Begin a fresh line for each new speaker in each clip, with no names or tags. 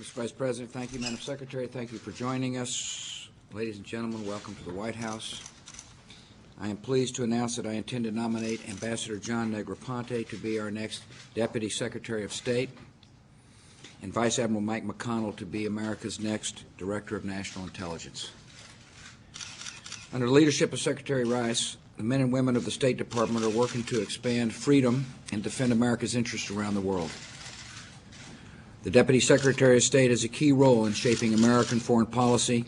Mr. Vice President, thank you, Madam Secretary. Thank you for joining us. Ladies and gentlemen, welcome to the White House. I am pleased to announce that I intend to nominate Ambassador John Negroponte to be our next Deputy Secretary of State and Vice Admiral Mike McConnell to be America's next Director of National Intelligence. Under the leadership of Secretary Rice, the men and women of the State Department are working to expand freedom and defend America's interests around the world. The Deputy Secretary of State has a key role in shaping American foreign policy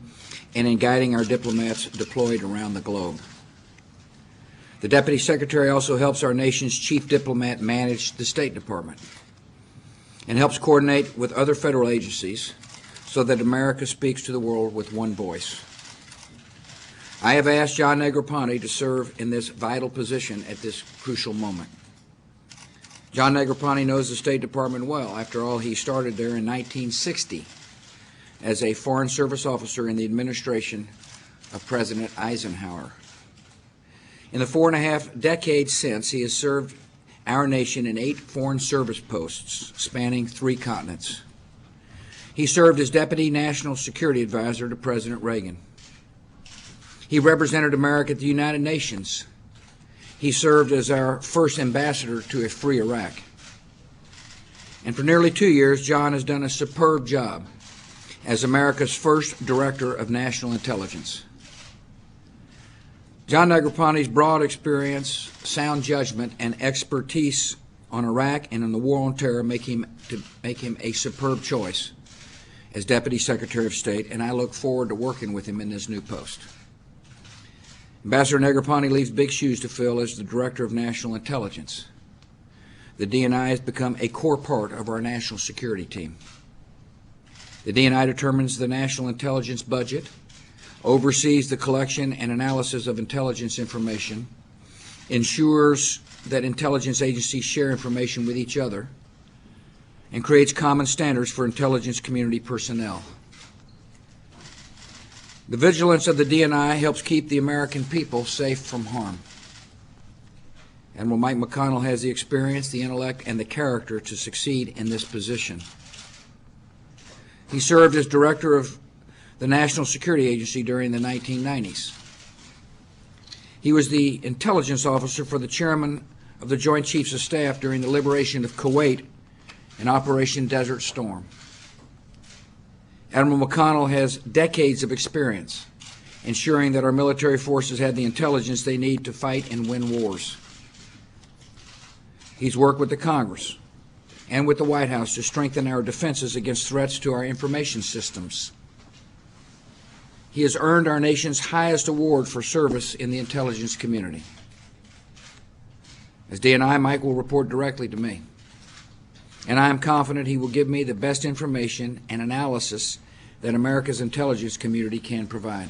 and in guiding our diplomats deployed around the globe. The Deputy Secretary also helps our nation's chief diplomat manage the State Department and helps coordinate with other federal agencies so that America speaks to the world with one voice. I have asked John Negroponte to serve in this vital position at this crucial moment. John Negroponte knows the State Department well. After all, he started there in 1960 as a Foreign Service officer in the administration of President Eisenhower. In the 4.5 decades since, he has served our nation in 8 foreign service posts spanning 3 continents. He served as Deputy National Security Advisor to President Reagan. He represented America at the United Nations. He served as our first ambassador to a free Iraq. And for nearly 2 years, John has done a superb job as America's first Director of National Intelligence. John Negroponte's broad experience, sound judgment, and expertise on Iraq and in the war on terror make him a superb choice as Deputy Secretary of State, and I look forward to working with him in this new post. Ambassador Negroponte leaves big shoes to fill as the Director of National Intelligence. The D&I has become a core part of our national security team. The D&I determines the national intelligence budget, oversees the collection and analysis of intelligence information, ensures that intelligence agencies share information with each other, and creates common standards for intelligence community personnel. The vigilance of the D&I helps keep the American people safe from harm. Admiral Mike McConnell has the experience, the intellect, and the character to succeed in this position. He served as Director of the National Security Agency during the 1990s. He was the intelligence officer for the Chairman of the Joint Chiefs of Staff during the liberation of Kuwait in Operation Desert Storm. Admiral McConnell has decades of experience ensuring that our military forces have the intelligence they need to fight and win wars. He's worked with the Congress and with the White House to strengthen our defenses against threats to our information systems. He has earned our nation's highest award for service in the intelligence community. As D&I, Mike will report directly to me, and I am confident he will give me the best information and analysis that America's intelligence community can provide.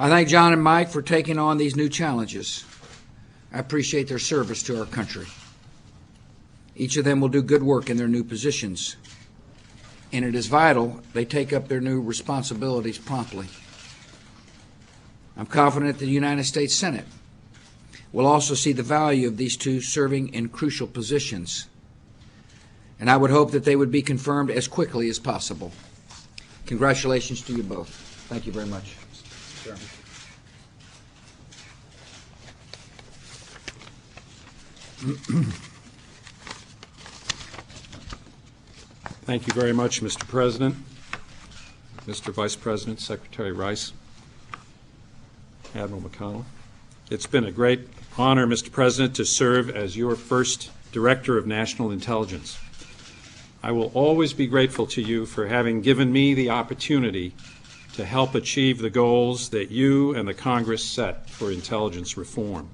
I thank John and Mike for taking on these new challenges. I appreciate their service to our country. Each of them will do good work in their new positions, and it is vital they take up their new responsibilities promptly. I'm confident that the United States Senate will also see the value of these two serving in crucial positions, and I would hope that they would be confirmed as quickly as possible. Congratulations to you both. Thank you very much. Sure.
Thank you very much, Mr. President, Mr. Vice President, Secretary Rice, Admiral McConnell. It's been a great honor, Mr. President, to serve as your first Director of National Intelligence. I will always be grateful to you for having given me the opportunity to help achieve the goals that you and the Congress set for intelligence reform.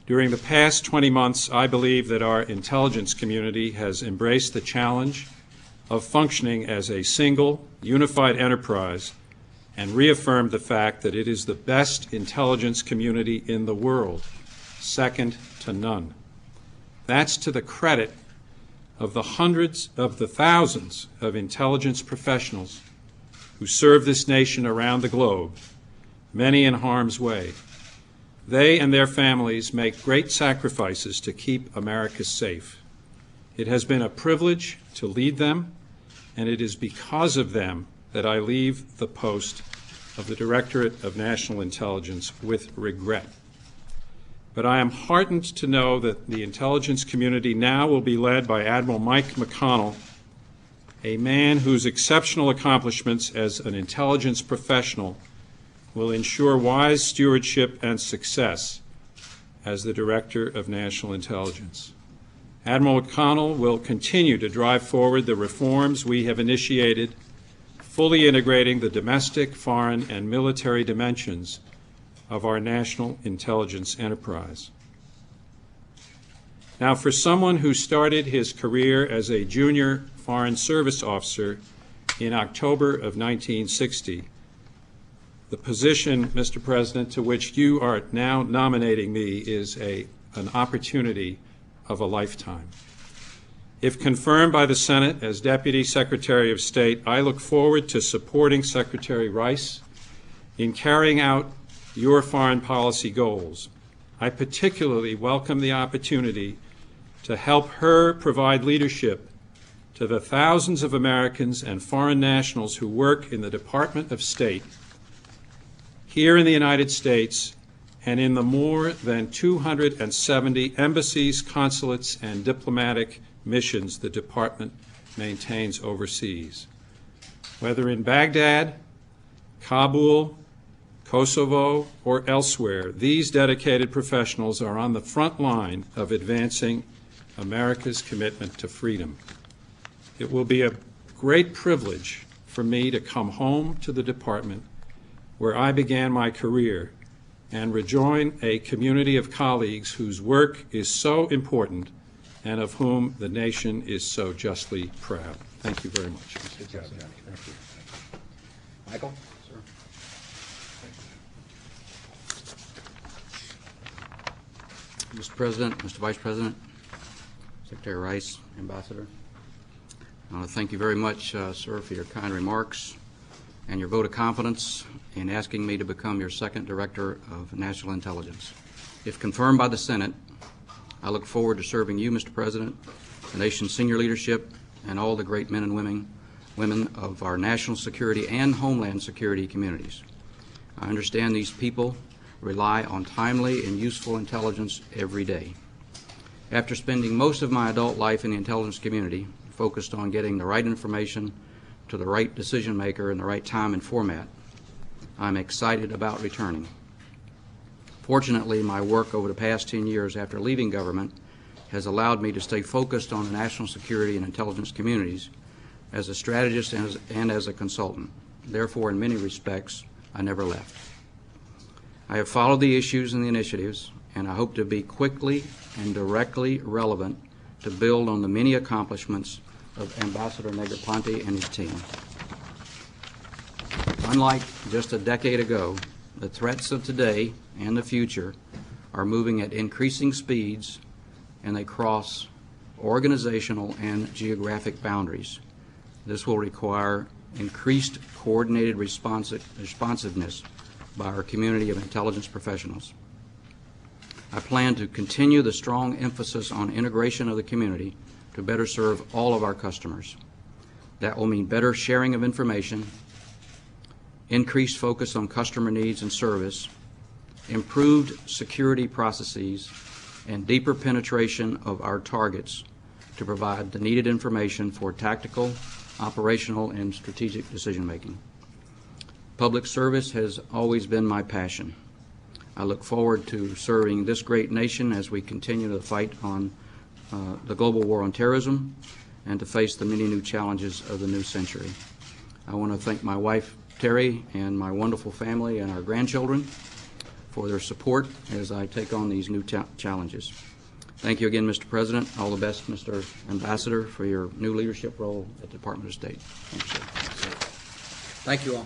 During the past 20 months, I believe that our intelligence community has embraced the challenge of functioning as a single, unified enterprise and reaffirmed the fact that it is the best intelligence community in the world, second to none. That's to the credit of the hundreds of the thousands of intelligence professionals who serve this nation around the globe, many in harm's way. They and their families make great sacrifices to keep America safe. It has been a privilege to lead them, and it is because of them that I leave the post of the Directorate of National Intelligence with regret. But I am heartened to know that the intelligence community now will be led by Admiral Mike McConnell, a man whose exceptional accomplishments as an intelligence professional will ensure wise stewardship and success as the Director of National Intelligence. Admiral McConnell will continue to drive forward the reforms we have initiated, fully integrating the domestic, foreign, and military dimensions of our national intelligence enterprise. Now, for someone who started his career as a junior Foreign Service officer in October of 1960, the position, Mr. President, to which you are now nominating me is an opportunity of a lifetime. If confirmed by the Senate as Deputy Secretary of State, I look forward to supporting Secretary Rice in carrying out your foreign policy goals. I particularly welcome the opportunity to help her provide leadership to the thousands of Americans and foreign nationals who work in the Department of State here in the United States and in the more than 270 embassies, consulates, and diplomatic missions the Department maintains overseas. Whether in Baghdad, Kabul, Kosovo, or elsewhere, these dedicated professionals are on the front line of advancing America's commitment to freedom. It will be a great privilege for me to come home to the Department where I began my career and rejoin a community of colleagues whose work is so important and of whom the nation is so justly proud. Thank you very much.
Good job, Johnny. Thank you. Michael? Mr. President, Mr. Vice President, Secretary Rice, Ambassador, I want to thank you very much, sir, for your kind remarks and your vote of confidence in asking me to become your second Director of National Intelligence. If confirmed by the Senate, I look forward to serving you, Mr. President, the nation's senior leadership, and all the great men and women of our national security and homeland security communities. I understand these people rely on timely and useful intelligence every day. After spending most of my adult life in the intelligence community, focused on getting the right information to the right decision maker in the right time and format, I'm excited about returning. Fortunately, my work over the past 10 years after leaving government has allowed me to stay focused on the national security and intelligence communities as a strategist and as a consultant. Therefore, in many respects, I never left. I have followed the issues and the initiatives, and I hope to be quickly and directly relevant to build on the many accomplishments of Ambassador Negroponte and his team. Unlike just a decade ago, the threats of today and the future are moving at increasing speeds, and they cross organizational and geographic boundaries. This will require increased coordinated responsiveness by our community of intelligence professionals. I plan to continue the strong emphasis on integration of the community to better serve all of our customers. That will mean better sharing of information, increased focus on customer needs and service, improved security processes, and deeper penetration of our targets to provide the needed information for tactical, operational, and strategic decision-making. Public service has always been my passion. I look forward to serving this great nation as we continue to fight on the global war on terrorism and to face the many new challenges of the new century. I want to thank my wife, Terry, and my wonderful family and our grandchildren for their support as I take on these new challenges. Thank you again, Mr. President. All the best, Mr. Ambassador, for your new leadership role at the Department of State. Thank you, sir. Thank you all.